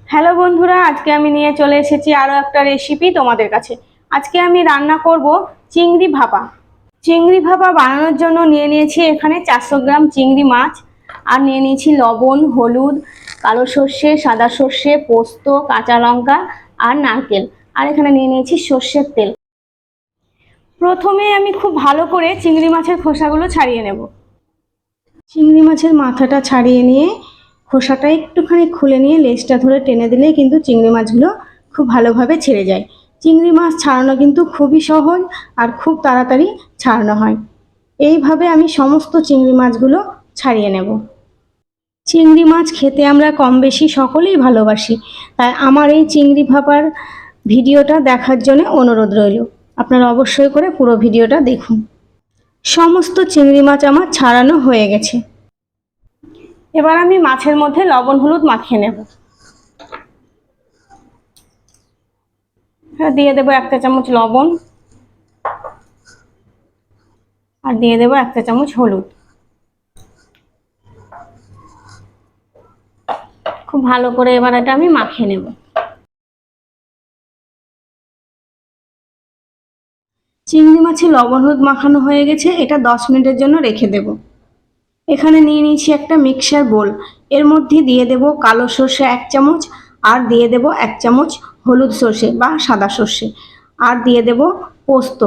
Hello বন্ধুরা, আজকে আমি নিয়ে চলে এসেছি আরও একটা রেসিপি তোমাদের কাছে। আজকে আমি রান্না করব চিংড়ি ভাপা। চিংড়ি ভাপা বানানোর জন্য নিয়ে নিয়েছি এখানে 400 গ্রাম চিংড়ি মাছ, আর নিয়ে নিয়েছি লবণ, হলুদ, কালো সর্ষে, সাদা সর্ষে, পোস্ত, কাঁচা লঙ্কা আর নারকেল, আর এখানে নিয়ে নিয়েছি সর্ষের তেল। প্রথমে আমি খুব ভালো করে চিংড়ি মাছের খোসাগুলো ছাড়িয়ে নেব। চিংড়ি মাছের মাথাটা ছাড়িয়ে নিয়ে খোসাটা একটুখানি খুলে নিয়ে লেজটা ধরে টেনে দিলেই কিন্তু চিংড়ি মাছগুলো খুব ভালোভাবে ছেড়ে যায়। চিংড়ি মাছ ছাড়ানো কিন্তু খুবই সহজ আর খুব তাড়াতাড়ি ছাড়ানো হয়। এইভাবে আমি সমস্ত চিংড়ি মাছগুলো ছাড়িয়ে নেব। চিংড়ি মাছ খেতে আমরা কম বেশি সকলেই ভালোবাসি, তাই আমার এই চিংড়ি ভাপার ভিডিওটা দেখার জন্য অনুরোধ রইল। আপনারা অবশ্যই করে পুরো ভিডিওটা দেখুন। সমস্ত চিংড়ি মাছ আমার ছাড়ানো হয়ে গেছে। এবার আমি মাছের মধ্যে লবণ হলুদ মাখিয়ে নেব। দিয়ে দেবো 1 চা চামচ লবণ, আর দিয়ে দেবো 1 চা চামচ হলুদ। খুব ভালো করে এবার এটা আমি মাখিয়ে নেব। চিংড়ি মাছে লবণ হলুদ মাখানো হয়ে গেছে, এটা 10 মিনিটের জন্য রেখে দেব। এখানে নিয়ে নিয়েছি একটা মিক্সার বোল, এর মধ্যে দিয়ে দেব কালো সর্ষে 1 চামচ, আর দিয়ে দেব 1 চামচ হলুদ সর্ষে বা সাদা সর্ষে, আর দিয়ে দেব পোস্ত।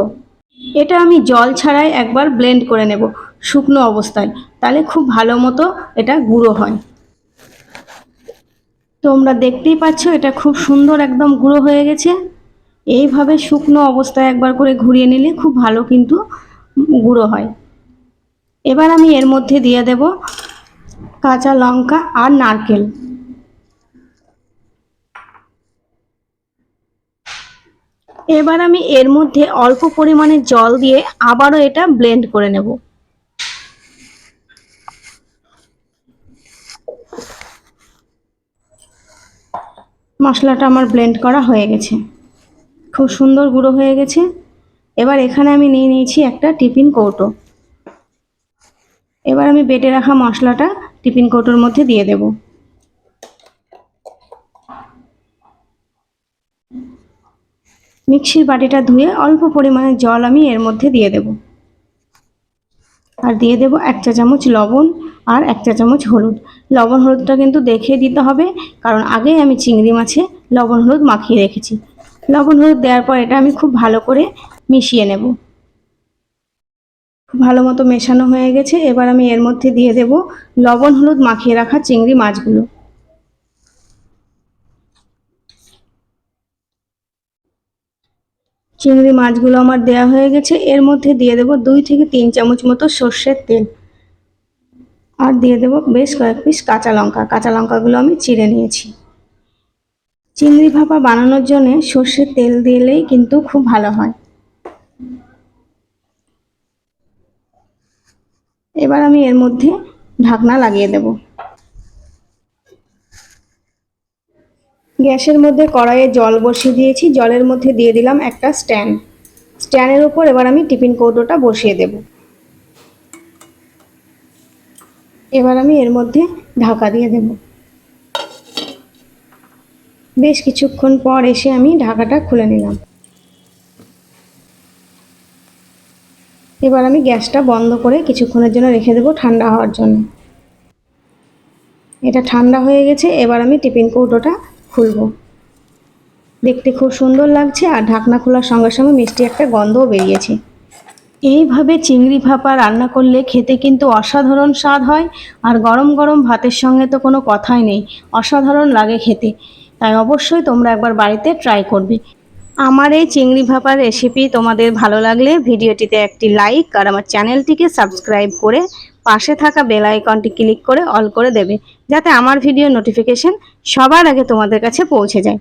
এটা আমি জল ছাড়াই একবার ব্লেন্ড করে নেব শুকনো অবস্থায়, তাহলে খুব ভালো মতো এটা গুঁড়ো হয়। তোমরা দেখতেই পাচ্ছ এটা খুব সুন্দর একদম গুঁড়ো হয়ে গেছে। এইভাবে শুকনো অবস্থায় একবার করে ঘুরিয়ে নিলে খুব ভালো কিন্তু গুঁড়ো হয়। এবার আমি এর মধ্যে দিয়ে দেব কাঁচা লঙ্কা আর নারকেল। এবার আমি এর মধ্যে অল্প পরিমাণে জল দিয়ে আবারও এটা ব্লেন্ড করে নেব। মশলাটা আমার ব্লেন্ড করা হয়ে গেছে, খুব সুন্দর গুঁড়ো হয়ে গেছে। এবার এখানে আমি নিয়ে নিয়েছি একটা টিফিন কৌটো। এবার আমি বেটে রাখা মশলাটা টিফিন কৌটোর মধ্যে দিয়ে দেব। মিক্সির বাটিটা ধুয়ে অল্প পরিমাণে জল আমি এর মধ্যে দিয়ে দেব, আর দিয়ে দেব 1 চা চামচ লবণ আর 1 চা চামচ হলুদ। লবণ হলুদটা কিন্তু দেখে দিতে হবে, কারণ আগেই আমি চিংড়ি মাছে লবণ হলুদ মাখিয়ে রেখেছি। লবণ হলুদ দেওয়ার পর এটা আমি খুব ভালো করে মিশিয়ে নেব। ভালো মতো মেশানো হয়ে গেছে। এবার আমি এর মধ্যে দিয়ে দেব লবণ হলুদ মাখিয়ে রাখা চিংড়ি মাছগুলো। চিংড়ি মাছগুলো আমার দেওয়া হয়ে গেছে। এর মধ্যে দিয়ে দেব 2 থেকে 3 চামচ মতো সর্ষের তেল, আর দিয়ে দেব বেশ কয়েক পিস কাঁচা লঙ্কা। কাঁচা লঙ্কাগুলো আমি চিড়ে নিয়েছি। চিংড়ি ভাপা বানানোর জন্য সর্ষের তেল দিলেই কিন্তু খুব ভালো হয়। এবার আমি এর মধ্যে ঢাকনা লাগিয়ে দেব। গ্যাসের মধ্যে কড়াইয়ে জল বসিয়ে দিয়েছি। জলের মধ্যে দিয়ে দিলাম একটা স্ট্যান্ড। স্ট্যান্ডের উপর এবার আমি টিফিন কৌটোটা বসিয়ে দেব। এবার আমি এর মধ্যে ঢাকা দিয়ে দেব। বেশ কিছুক্ষণ পর এসে আমি ঢাকাটা খুলে নিলাম। এবার আমি গ্যাসটা বন্ধ করে কিছুক্ষণের জন্য রেখে দেব ঠান্ডা হওয়ার জন্য। এটা ঠান্ডা হয়ে গেছে। এবার আমি টিফিন কৌটোটা খুলব। দেখতে খুব সুন্দর লাগছে, আর ঢাকনা খোলার সঙ্গে সঙ্গে মিষ্টি একটা গন্ধও বেরিয়েছে। এইভাবে চিংড়ি ভাপা রান্না করলে খেতে কিন্তু অসাধারণ স্বাদ হয়, আর গরম গরম ভাতের সঙ্গে তো কোনো কথাই নেই, অসাধারণ লাগে খেতে। তাই অবশ্যই তোমরা একবার বাড়িতে ট্রাই করবে। আমার এই চিংড়ি ভাপার রেসিপি তোমাদের ভালো লাগলে ভিডিওটিতে একটি লাইক আর আমার চ্যানেলটিকে সাবস্ক্রাইব করে পাশে থাকা বেল আইকনটি ক্লিক করে অল করে দেবে, যাতে আমার ভিডিও নোটিফিকেশন সবার আগে তোমাদের কাছে পৌঁছে যায়।